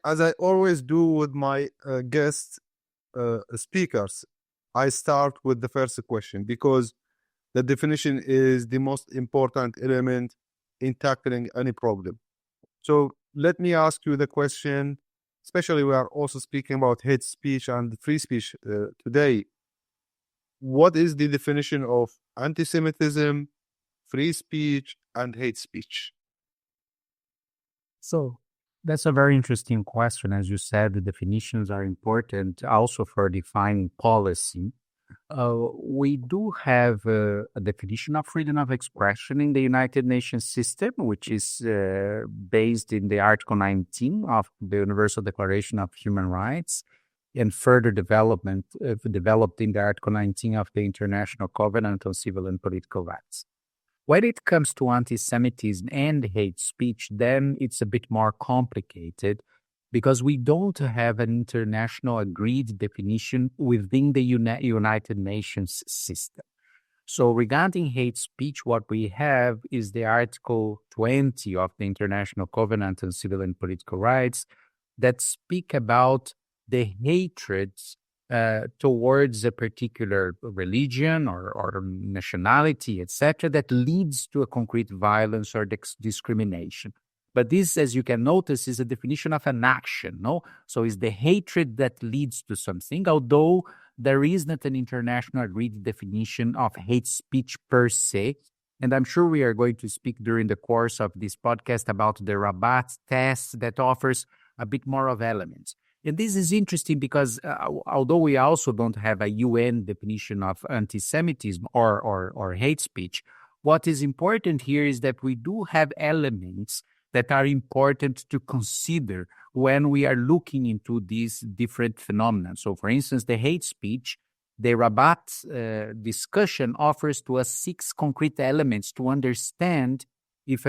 As I always do with my guest speakers, I start with the first question because the definition is the most important element in tackling any problem. So let me ask you the question, especially we are also speaking about hate speech and free speech today. What is the definition of anti-Semitism, free speech, and hate speech? So that's a very interesting question. As you said, the definitions are important also for defining policy. We do have a definition of freedom of expression in the United Nations system, which is based in the Article 19 of the Universal Declaration of Human Rights and further developed in the Article 19 of the International Covenant on Civil and Political Rights. When it comes to anti-Semitism and hate speech, then it's a bit more complicated because we don't have an international agreed definition within the United Nations system. So regarding hate speech, what we have is the Article 20 of the International Covenant on Civil and Political Rights that speak about the hatred towards a particular religion or nationality, etc., that leads to a concrete violence or discrimination. But this, as you can notice, is a definition of an action, no? So it's the hatred that leads to something, although there is not an international agreed definition of hate speech per se. And I'm sure we are going to speak during the course of this podcast about the Rabat test that offers a bit more of elements. And this is interesting because although we also don't have a UN definition of anti-Semitism or hate speech, what is important here is that we do have elements that are important to consider when we are looking into these different phenomena. So, for instance, the hate speech, the Rabat discussion offers to us 6 concrete elements to understand if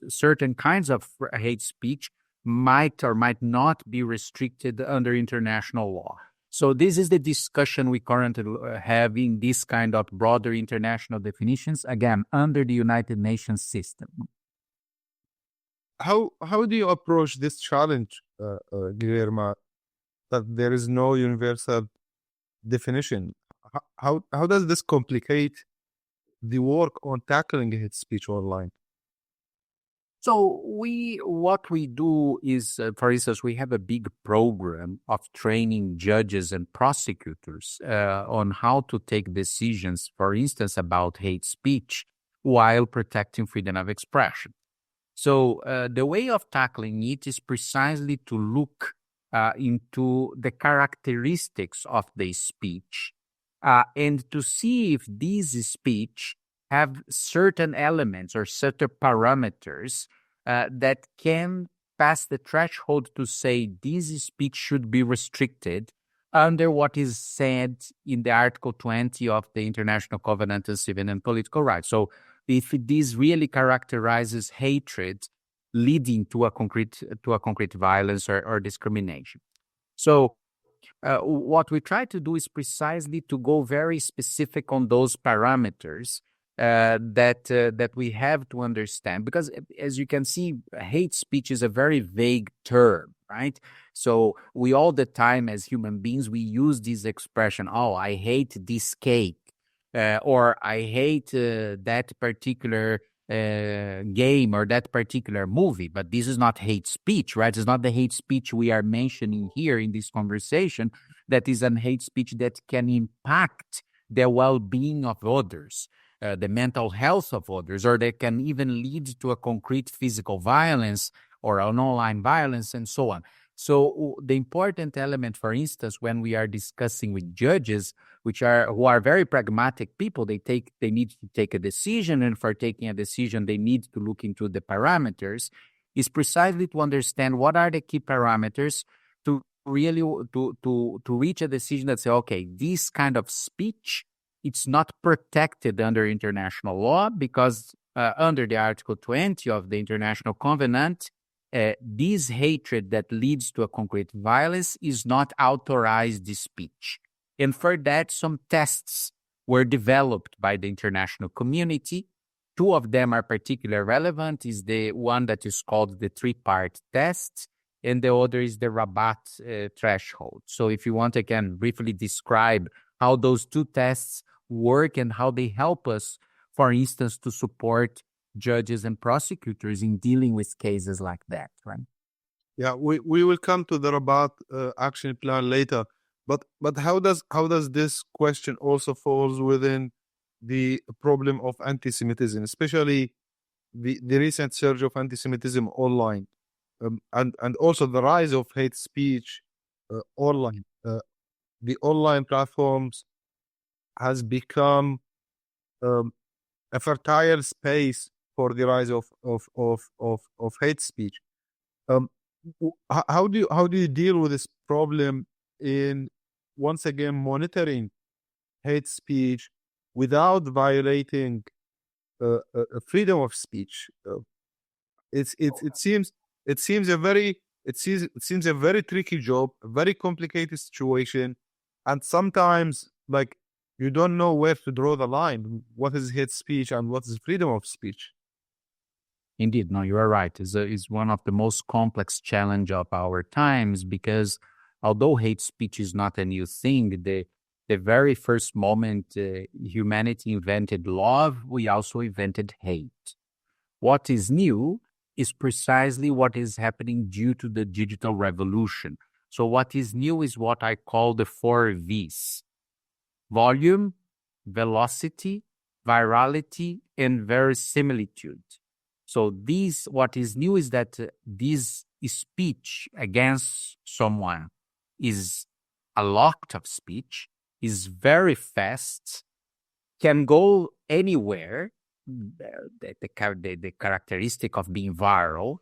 certain kinds of hate speech might or might not be restricted under international law. So this is the discussion we currently have in this kind of broader international definitions, again, under the United Nations system. How do you approach this challenge, Guilherme, that there is no universal definition? How does this complicate the work on tackling hate speech online? So what we do is, for instance, we have a big program of training judges and prosecutors on how to take decisions, for instance, about hate speech while protecting freedom of expression. So the way of tackling it is precisely to look into the characteristics of the speech and to see if this speech have certain elements or certain parameters that can pass the threshold to say this speech should be restricted under what is said in the Article 20 of the International Covenant on Civil and Political Rights. So if this really characterizes hatred leading to a concrete violence or discrimination. So what we try to do is precisely to go very specific on those parameters that we have to understand, because as you can see, hate speech is a very vague term, right? So we all the time as human beings, we use this expression, oh, I hate this cake, or I hate that particular game or that particular movie, but this is not hate speech, right? It's not the hate speech we are mentioning here in this conversation. That is an hate speech that can impact the well-being of others, the mental health of others, or that can even lead to a concrete physical violence or an online violence and so on. So the important element, for instance, when we are discussing with judges, who are very pragmatic people, they need to take a decision, and for taking a decision, they need to look into the parameters, is precisely to understand what are the key parameters to really to reach a decision that say, okay, this kind of speech, it's not protected under international law because under the Article 20 of the International Covenant, this hatred that leads to a concrete violence is not authorized speech. And for that, some tests were developed by the international community. 2 of them are particularly relevant, is the one that is called the 3-part test and the other is the Rabat threshold. So if you want, I can briefly describe how those two tests work and how they help us, for instance, to support judges and prosecutors in dealing with cases like that, right? Yeah, we will come to the Rabat action plan later. But how does this question also falls within the problem of anti-Semitism, especially the recent surge of anti-Semitism online, and also the rise of hate speech online. The online platforms has become um, a fertile space for the rise of hate speech. Um, how do you deal with this problem in, once again, monitoring hate speech without violating freedom of speech? It seems a very it seems a very tricky job, a very complicated situation, and sometimes like you don't know where to draw the line. What is hate speech and what is freedom of speech? Indeed, no, you are right. Is one of the most complex challenge of our times, because although hate speech is not a new thing, the very first moment humanity invented love, we also invented hate. What is new is precisely what is happening due to the digital revolution. So what is new is what I call the 4 V's: volume, velocity, virality, and verisimilitude. So what is new is that this speech against someone is a lot of speech, is very fast, can go anywhere, the characteristic of being viral,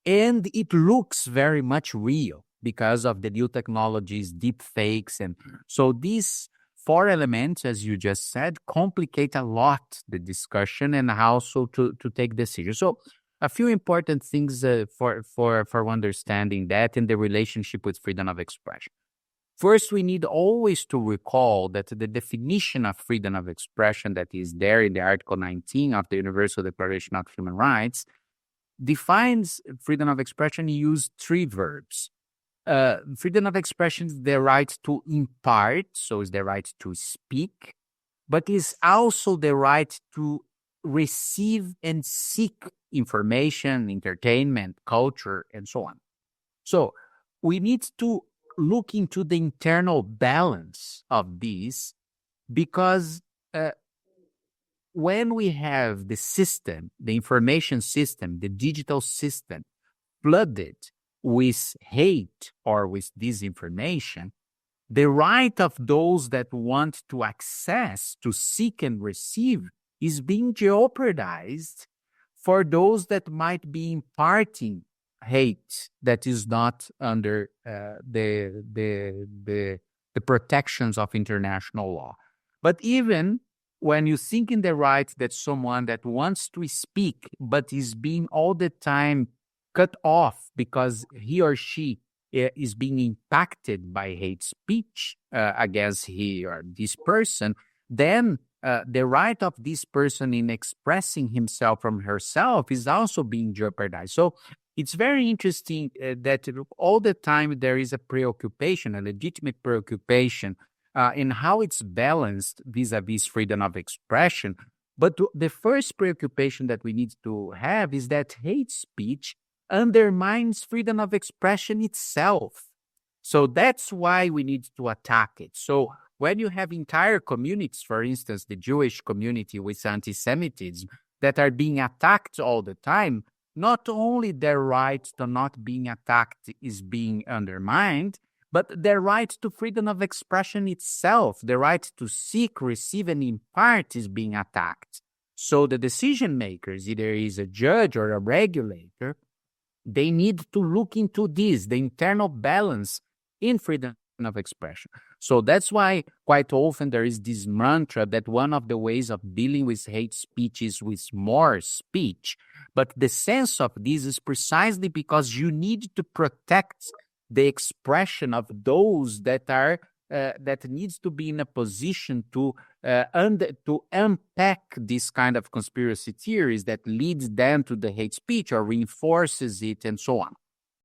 and it looks very much real because of the new technologies, deep fakes. And so these 4 elements, as you just said, complicate a lot the discussion and also to take decisions. So a few important things for understanding that in the relationship with freedom of expression. First, we need always to recall that the definition of freedom of expression that is there in the Article 19 of the Universal Declaration of Human Rights defines freedom of expression. Use 3 verbs. Freedom of expression is the right to impart, so it's the right to speak, but is also the right to receive and seek information, entertainment, culture, and so on. So we need to look into the internal balance of these, because when we have the system, the information system, the digital system flooded with hate or with disinformation, the right of those that want to access, to seek and receive is being jeopardized for those that might be imparting hate that is not under the protections of international law. But even when you think in the right that someone that wants to speak but is being all the time cut off because he or she is being impacted by hate speech against he or this person, then the right of this person in expressing himself from herself is also being jeopardized. So it's very interesting that all the time there is a preoccupation, a legitimate preoccupation in how it's balanced vis-a-vis freedom of expression. But the first preoccupation that we need to have is that hate speech undermines freedom of expression itself. So that's why we need to attack it. So when you have entire communities, for instance, the Jewish community with anti-Semitism, that are being attacked all the time, not only their right to not being attacked is being undermined, but their right to freedom of expression itself, the right to seek, receive, and impart is being attacked. So the decision makers, either is a judge or a regulator, they need to look into this, the internal balance in freedom of expression. So that's why quite often there is this mantra that one of the ways of dealing with hate speech is with more speech. But the sense of this is precisely because you need to protect the expression of those that are that needs to be in a position to unpack this kind of conspiracy theories that leads them to the hate speech or reinforces it and so on.